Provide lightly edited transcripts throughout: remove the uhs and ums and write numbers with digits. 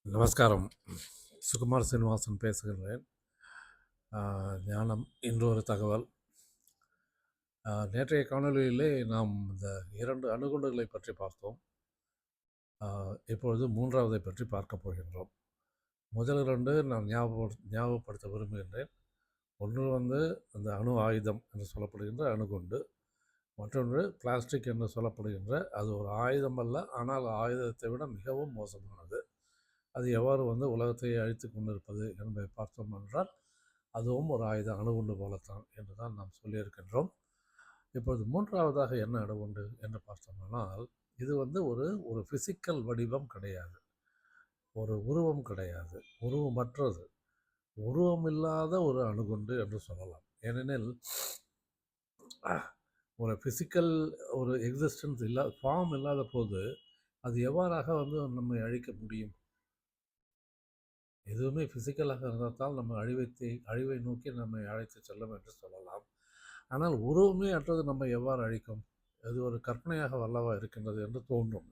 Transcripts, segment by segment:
நமஸ்காரம். சுகுமார் சீனிவாசன் பேசுகின்றேன். ஞானம் இன்றொரு தகவல். நேற்றைய காணொளியிலே நாம் இந்த 2 அணுகுண்டுகளை பற்றி பார்த்தோம். இப்பொழுது 3வதை பற்றி பார்க்க போகின்றோம். முதல் 2 நான் ஞாபகப்படுத்த விரும்புகின்றேன். ஒன்று அந்த அணு ஆயுதம் என்று சொல்லப்படுகின்ற அணுகுண்டு. மற்றொன்று பிளாஸ்டிக் என்று சொல்லப்படுகின்ற அது ஒரு ஆயுதம் அல்ல, ஆனால் ஆயுதத்தை விட மிகவும் மோசமானது. அது எவ்வாறு உலகத்தை அழித்து கொண்டிருப்பது என்பதை பார்த்தோம் என்றால் அதுவும் ஒரு ஆயுத அணுகுண்டு போலத்தான் என்று தான் நாம் சொல்லியிருக்கின்றோம். இப்பொழுது 3வதாக என்ன அணுகுண்டு என்று பார்த்தோம்னால் இது ஒரு ஃபிசிக்கல் வடிவம் கிடையாது, ஒரு உருவம் கிடையாது, உருவமற்றது, உருவமில்லாத ஒரு அணுகுண்டு என்று சொல்லலாம். ஏனெனில் ஒரு ஃபிசிக்கல் ஒரு எக்ஸிஸ்டன்ஸ் ஃபார்ம் இல்லாத போது அது எவ்வாறாக நம்மை அழிக்க முடியும்? எதுவுமே ஃபிசிக்கலாக இருந்தால்தான் நம்ம அழிவை நோக்கி நம்மை அழைத்து செல்லும் என்று சொல்லலாம். ஆனால் உருவமே அற்றது நம்ம எவ்வாறு அழிக்கும்? அது ஒரு கற்பனையாக வல்லவா இருக்கின்றது என்று தோன்றும்.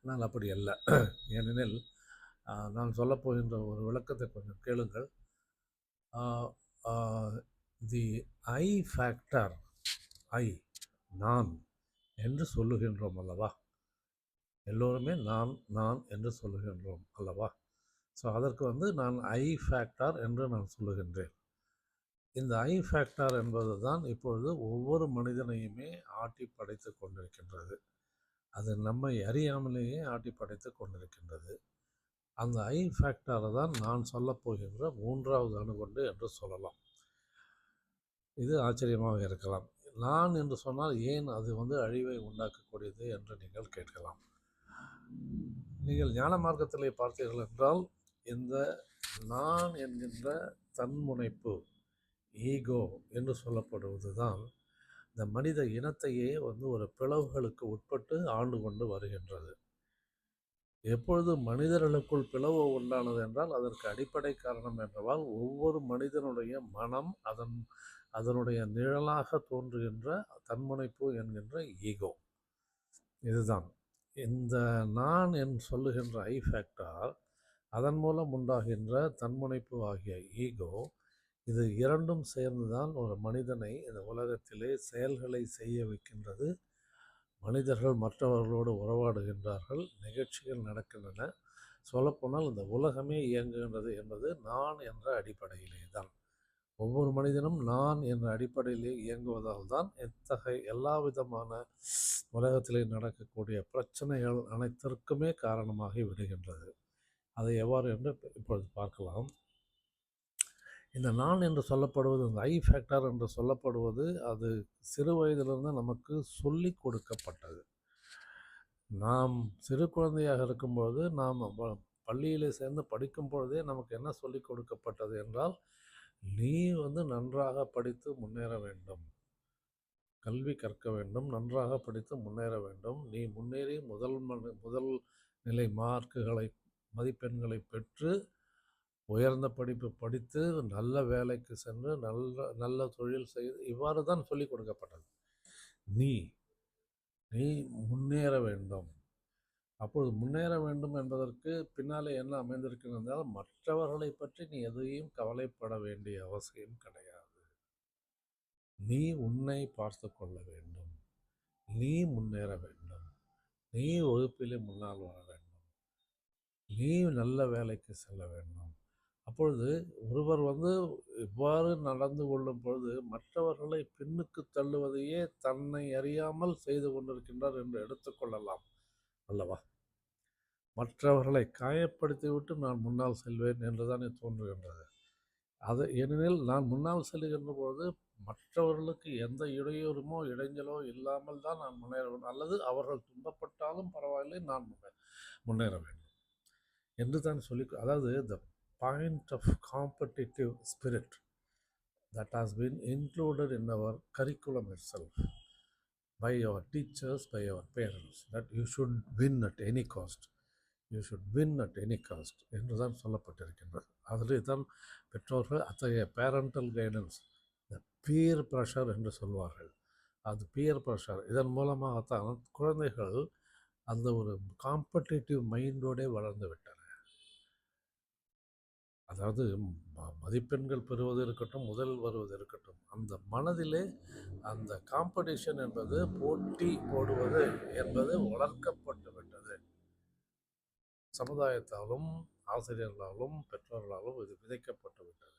ஆனால் அப்படி அல்ல. ஏனெனில் நான் சொல்லப்போகின்ற ஒரு விளக்கத்தை கொஞ்சம் கேளுங்கள். தி ஐ ஃபேக்டர், ஐ நான் என்று சொல்லுகின்றோம் அல்லவா? எல்லோருமே நான் என்று சொல்லுகின்றோம் அல்லவா? ஸோ அதற்கு நான் ஐ ஃபேக்டர் என்று நான் சொல்லுகின்றேன். இந்த ஐ ஃபேக்டர் என்பது தான் இப்பொழுது ஒவ்வொரு மனிதனையுமே ஆட்டி படைத்து கொண்டிருக்கின்றது. அது நம்மை அறியாமலேயே ஆட்டி படைத்து கொண்டிருக்கின்றது. அந்த ஐ ஃபேக்டரை தான் நான் சொல்லப்போகின்ற 3வது அணுகுண்டு என்று சொல்லலாம். இது ஆச்சரியமாக இருக்கலாம். நான் என்று சொன்னால் ஏன் அது அழிவை உண்டாக்கக்கூடியது என்று நீங்கள் கேட்கலாம். நீங்கள் ஞான மார்க்கத்திலே பார்த்தீர்கள் என்றால் இந்த நான் என்கின்ற தன்முனைப்பு, ஈகோ என்று சொல்லப்படுவது தான் இந்த மனித இனத்தையே ஒரு பிளவுகளுக்கு உட்பட்டு ஆண்டு கொண்டு வருகின்றது. எப்பொழுது மனிதர்களுக்குள் பிளவு உண்டானது என்றால் அதற்கு அடிப்படை காரணம் என்றால் ஒவ்வொரு மனிதனுடைய மனம் அதனுடைய நிழலாக தோன்றுகின்ற தன்முனைப்பு என்கின்ற ஈகோ. இதுதான் இந்த நான் என்று சொல்லுகின்ற ஐ ஃபேக்டர், அதன் மூலம் உண்டாகின்ற தன்முனைப்பு ஆகிய ஈகோ. இது இரண்டும் சேர்ந்துதான் ஒரு மனிதனை இந்த உலகத்திலே செயல்களை செய்ய வைக்கின்றது. மனிதர்கள் மற்றவர்களோடு உறவாடுகின்றார்கள், நிகழ்ச்சிகள் நடக்கின்றன. சொல்லப்போனால் இந்த உலகமே இயங்குகின்றது என்பது நான் என்ற அடிப்படையிலே தான். ஒவ்வொரு மனிதனும் நான் என்ற அடிப்படையிலே இயங்குவதால் தான் எல்லா விதமான உலகத்திலே நடக்கக்கூடிய பிரச்சனைகள் அனைத்திற்குமே காரணமாகி விடுகின்றது. அதை எவ்வாறு என்று இப்பொழுது பார்க்கலாம். இந்த நான் என்று சொல்லப்படுவது, இந்த ஐ ஃபேக்டர் என்று சொல்லப்படுவது, அது சிறு வயதிலிருந்து நமக்கு சொல்லி கொடுக்கப்பட்டது. நாம் சிறு குழந்தையாக இருக்கும்போது நாம் பள்ளியிலே சேர்ந்து படிக்கும் பொழுதே நமக்கு என்ன சொல்லி கொடுக்கப்பட்டது என்றால், நீ நன்றாக படித்து முன்னேற வேண்டும், கல்வி கற்க வேண்டும், நன்றாக படித்து முன்னேற வேண்டும், நீ முன்னேறி முதல் நிலை மார்க்குகளை மதிப்பெண்களை பெற்று உயர்ந்த படிப்பு படித்து நல்ல வேலைக்கு சென்று நல்ல தொழில் செய்து இவ்வாறு தான் சொல்லிக் கொடுக்கப்பட்டது. நீ முன்னேற வேண்டும். அப்பொழுது முன்னேற வேண்டும் என்பதற்கு பின்னாலே என்ன அமைந்திருக்கிறது என்றால், மற்றவர்களை பற்றி நீ எதையும் கவலைப்பட வேண்டிய அவசியம் கிடையாது. நீ உன்னை பார்த்து கொள்ள வேண்டும், நீ முன்னேற வேண்டும், நீ வகுப்பிலே முன்னால் வர வேண்டும், நீ நல்ல வேலைக்கு செல்ல வேண்டும். அப்பொழுது ஒருவர் இவ்வாறு நடந்து கொள்ளும் பொழுது மற்றவர்களை பின்னுக்கு தள்ளுவதையே தன்னை அறியாமல் செய்து கொண்டிருக்கின்றார் என்று எடுத்துக்கொள்ளலாம் அல்லவா? மற்றவர்களை காயப்படுத்திவிட்டு நான் முன்னால் செல்வேன் என்றுதானே தோன்றுகின்றது. அது ஏனெனில் நான் முன்னால் செல்கின்ற பொழுது மற்றவர்களுக்கு எந்த இடையூறுமோ இடைஞ்சலோ இல்லாமல் தான் நான் முன்னேற வேண்டும், அல்லது அவர்கள் துன்பப்பட்டாலும் பரவாயில்லை, நான் முன்னேற வேண்டும் என்று தான் சொல்லி, அதாவது the point of competitive spirit that has been included in our curriculum itself by our teachers, by our parents, that you should win at any cost, you should win at any cost என்று தான் சொல்லப்பட்டிருக்கின்றது. அதிலே தான் பெற்றோர்கள் அத்தகைய parental guidance, இந்த peer pressure என்று சொல்வார்கள், அது பியர் ப்ரெஷர், இதன் மூலமாகத்தான் குழந்தைகள் அந்த ஒரு காம்படிட்டிவ் மைண்டோடே வளர்ந்து விட்டன. அதாவது மதிப்பெண்கள் பெறுவது இருக்கட்டும், முதல் வருவது இருக்கட்டும், அந்த மனதிலே அந்த காம்படிஷன் என்பது, போட்டி போடுவது என்பது வளர்க்கப்பட்டு விட்டது. சமுதாயத்தாலும், ஆசிரியர்களாலும், பெற்றோர்களாலும் இது விதைக்கப்பட்டு விட்டது.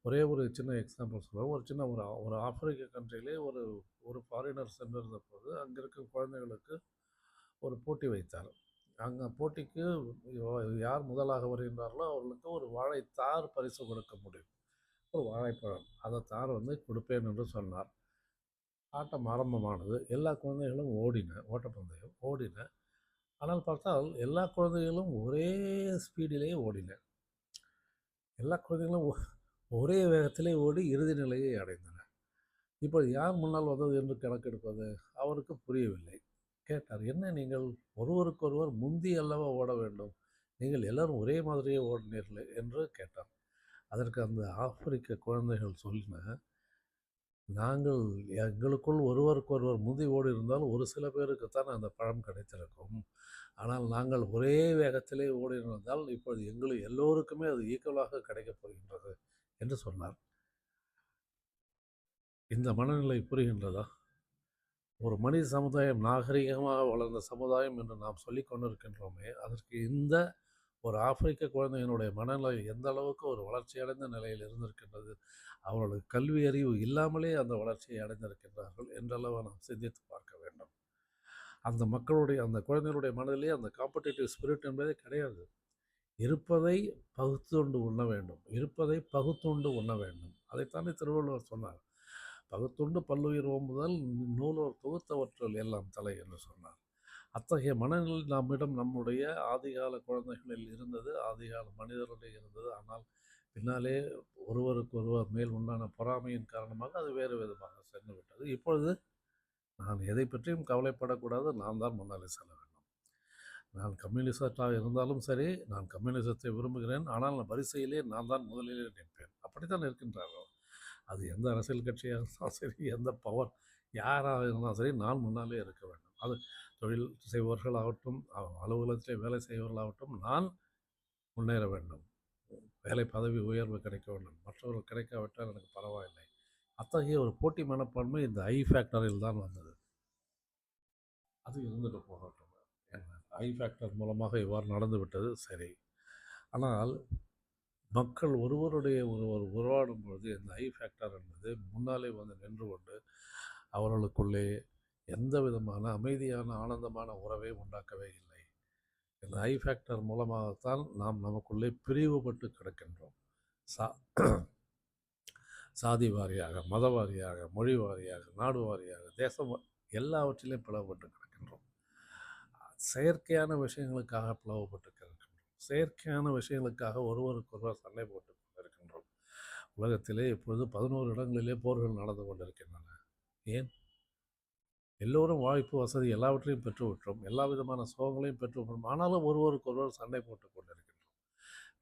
ஒரே ஒரு சின்ன எக்ஸாம்பிள் சொல்லுவேன். ஒரு சின்ன ஒரு ஆப்பிரிக்க கண்ட்ரியிலே ஒரு ஒரு ஃபாரினர் சென்றிருந்த போது, அங்கே இருக்கும் குழந்தைகளுக்கு ஒரு போட்டி வைத்தார். அங்கே போட்டிக்கு யார் முதலாக வருகின்றார்களோ அவர்களுக்கு ஒரு வாழைத்தார் பரிசு கொடுக்க முடியும். ஒரு வாழைப்பழம், அந்த தார் கொடுப்பேன் என்று சொன்னார். ஆட்டம் ஆரம்பமானது. எல்லா குழந்தைகளும் ஓட்டப்பந்தயம் ஓடின. ஆனால் பார்த்தால் எல்லா குழந்தைகளும் ஒரே ஸ்பீடிலே ஓடின. எல்லா குழந்தைகளும் ஒரே வேகத்திலே ஓடி இறுதி நிலையை அடைந்தன. இப்போ யார் முன்னால் வந்தது என்று கணக்கெடுப்பது? அவருக்கு புரியவில்லை. கேட்டார், என்ன நீங்கள் ஒருவருக்கொருவர் முந்தி அல்லவா ஓட வேண்டும், நீங்கள் எல்லாரும் ஒரே மாதிரியே ஓடினீர்களே என்று கேட்டார். அதற்கு அந்த ஆப்பிரிக்க குழந்தைகள் சொன்ன, நாங்கள் எங்களுக்குள் ஒருவருக்கொருவர் முந்தி ஓடி இருந்தால் ஒரு சில பேருக்குத்தான் அந்த பழம் கிடைத்திருக்கும். ஆனால் நாங்கள் ஒரே வேகத்திலே ஓடியிருந்தால் இப்பொழுது எல்லோருக்குமே அது ஈக்குவலாக கிடைக்கப் போகின்றது என்று சொன்னார். இந்த மனநிலை புரிகின்றதா? ஒரு மனித சமுதாயம் நாகரிகமாக வளர்ந்த சமுதாயம் என்று நாம் சொல்லி கொண்டிருக்கின்றோமே, அதற்கு இந்த ஒரு ஆப்பிரிக்க குழந்தையினுடைய மனநிலை எந்த அளவுக்கு ஒரு வளர்ச்சியடைந்த நிலையில் இருந்திருக்கின்றது, அவர்களுக்கு கல்வி அறிவு இல்லாமலே அந்த வளர்ச்சியை அடைந்திருக்கின்றார்கள் என்றளவு நாம் சிந்தித்து பார்க்க வேண்டும். அந்த மக்களுடைய அந்த குழந்தைகளுடைய மனதிலே அந்த காம்படிட்டிவ் ஸ்பிரிட் என்பதே கிடையாது. இருப்பதை பகுத்துண்டு உண்ண வேண்டும், இருப்பதை பகுத்துண்டு உண்ண வேண்டும். அதைத்தானே திருவள்ளுவர் சொன்னார். பகுத்துண்டு பல்லுயிர் ஓம்புதல் நூலோர் தொகுத்தவற்றுள் எல்லாம் தலை என்று சொன்னார். அத்தகைய மனநிலை நம்முடைய ஆதிகால குழந்தைகளில் இருந்தது, ஆதிகால மனிதர்களுடைய இருந்தது. ஆனால் பின்னாலே ஒருவருக்கு ஒருவர் மேல் உண்டான பொறாமையின் காரணமாக அது வேறு விதமாக சென்று விட்டது. இப்பொழுது நான் எதை பற்றியும் கவலைப்படக்கூடாது, நான் தான் முன்னாலே செல்ல வேண்டும். நான் கம்யூனிஸ்டாக இருந்தாலும் சரி, நான் கம்யூனிசத்தை விரும்புகிறேன், ஆனால் வரிசையிலே நான் தான் முதலிலே நிற்பேன். அப்படித்தான் இருக்கின்றார்கள். அது எந்த அரசியல் கட்சியாக இருந்தாலும் சரி, எந்த பவர் யாராக இருந்தாலும் சரி, நான் முன்னாலே இருக்க வேண்டும். அது தொழில் செய்பவர்களாகட்டும், அலுவலகத்திலே வேலை செய்பவர்களாகட்டும், நான் முன்னேற வேண்டும். வேலை பதவி உயர்வு கிடைக்க வேண்டும். மற்றவர்கள் கிடைக்காவிட்டால் எனக்கு பரவாயில்லை. அத்தகைய ஒரு போட்டி மனப்பான்மை இந்த ஐ ஃபேக்டரில் தான் வந்தது. அது இருந்துட்டு போகட்டும். ஐ ஃபேக்டர் மூலமாக இவ்வாறு நடந்து விட்டது, சரி. ஆனால் மக்கள் ஒருவருடைய ஒருவர் உருவாடும் பொழுது இந்த ஐ ஃபேக்டர் என்பது முன்னாலே நின்று கொண்டு அவர்களுக்குள்ளே எந்த விதமான அமைதியான ஆனந்தமான உறவை உண்டாக்கவே இல்லை. இந்த ஐ ஃபேக்டர் மூலமாகத்தான் நாம் நமக்குள்ளே பிரிவுபட்டு கிடக்கின்றோம். சாதி வாரியாக, மத வாரியாக, மொழி வாரியாக, நாடு வாரியாக, தேசம் எல்லாவற்றிலையும் பிளவுபட்டு கிடக்கின்றோம். செயற்கையான விஷயங்களுக்காக பிளவுபட்டு கிடக்கின்றோம். செயற்கையான விஷயங்களுக்காக ஒருவருக்கொருவர் சண்டை போட்டு கொண்டிருக்கின்றோம். உலகத்திலே இப்பொழுது 11 இடங்களிலே போர்கள் நடந்து கொண்டிருக்கின்றன. ஏன்? எல்லோரும் வாய்ப்பு வசதி எல்லாவற்றையும் பெற்றுவிட்டோம், எல்லா விதமான சுகங்களையும் பெற்றுவிட்டோம். ஆனாலும் ஒருவருக்கொருவர் சண்டை போட்டு கொண்டிருக்கின்றோம்.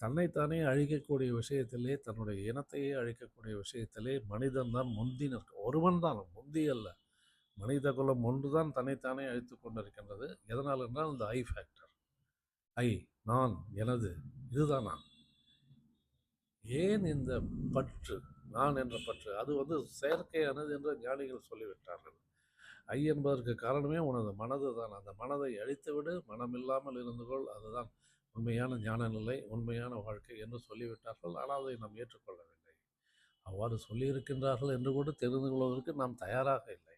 தன்னைத்தானே அழிக்கக்கூடிய விஷயத்திலே, தன்னுடைய இனத்தையே அழிக்கக்கூடிய விஷயத்திலே மனிதன் தான் முந்தி நிற்க, ஒருவன் தான், முந்தி அல்ல. மனித குலம் ஒன்றுதான் தன்னைத்தானே அழித்து கொண்டிருக்கின்றது. எதனால் என்றால் இந்த ஐ ஃபேக்டர். ஐ, நான், எனது, இதுதான் நான். ஏன் இந்த பற்று, நான் என்ற பற்று? அது செயற்கையானது என்று ஞானிகள் சொல்லிவிட்டார்கள். ஐ என்பதற்கு காரணமே உனது மனது தான். அந்த மனதை அழித்துவிடு, மனமில்லாமல் இருந்து கொள், அதுதான் உண்மையான ஞான நிலை, உண்மையான வாழ்க்கை என்று சொல்லிவிட்டார்கள். ஆனால் அதை நாம் ஏற்றுக்கொள்ளவில்லை. அவ்வாறு சொல்லியிருக்கின்றார்கள் என்று கூட தெரிந்து கொள்வதற்கு நாம் தயாராக இல்லை.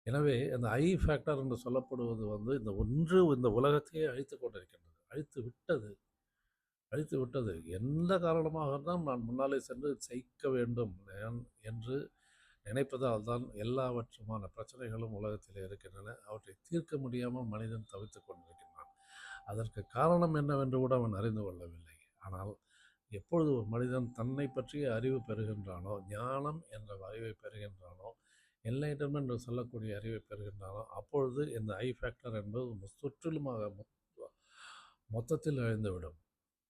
எனவே அந்த ஐ ஃபேக்டர் என்று சொல்லப்படுவது இந்த உலகத்தையே அழித்து கொண்டிருக்கின்றது. அழித்து விட்டது. எந்த காரணமாக தான் நான் முன்னாலே சென்று ஜெயிக்க வேண்டும் என்று நினைப்பதால் தான் எல்லாவற்றுமான பிரச்சனைகளும் உலகத்தில் இருக்கின்றன. அவற்றை தீர்க்க முடியாமல் மனிதன் தவித்துக் கொண்டிருக்கின்றான். அதற்கு காரணம் என்னவென்று கூட அவன் அறிந்து கொள்ளவில்லை. ஆனால் எப்பொழுது ஒரு மனிதன் தன்னை பற்றிய அறிவு பெறுகின்றானோ, ஞானம் என்ற அறிவை பெறுகின்றானோ, என்லைட்டன்மென்ட் என்று சொல்லக்கூடிய அறிவை பெறுகின்றானோ, அப்பொழுது இந்த ஐ ஃபேக்டர் என்பது சுற்றிலுமாக மொத்தத்தில் அழிந்துவிடும்.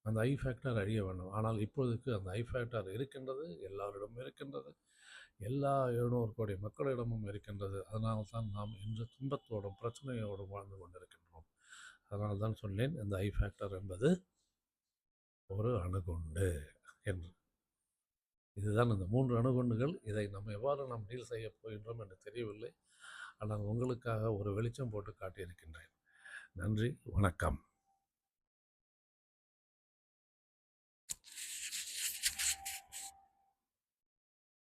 அந்த ஐ ஃபேக்டர் அழிய வேண்டும். ஆனால் இப்பொழுதுக்கு அந்த ஐ ஃபேக்டர் இருக்கின்றது, எல்லாரிடமும் இருக்கின்றது, எல்லா 700 கோடி மக்களிடமும் இருக்கின்றது. அதனால்தான் நாம் இன்று துன்பத்தோடும் பிரச்சனையோடும் வாழ்ந்து கொண்டிருக்கின்றோம். அதனால் தான் சொன்னேன், இந்த ஐ ஃபேக்டர் என்பது ஒரு அணுகுண்டு என்று. இதுதான் இந்த 3 அணுகுண்டுகள். இதை எவ்வாறு நாம் டீல் செய்யப் போகின்றோம் என்று தெரியவில்லை. ஆனால் உங்களுக்காக ஒரு வெளிச்சம் போட்டு காட்டியிருக்கின்றேன். நன்றி, வணக்கம்.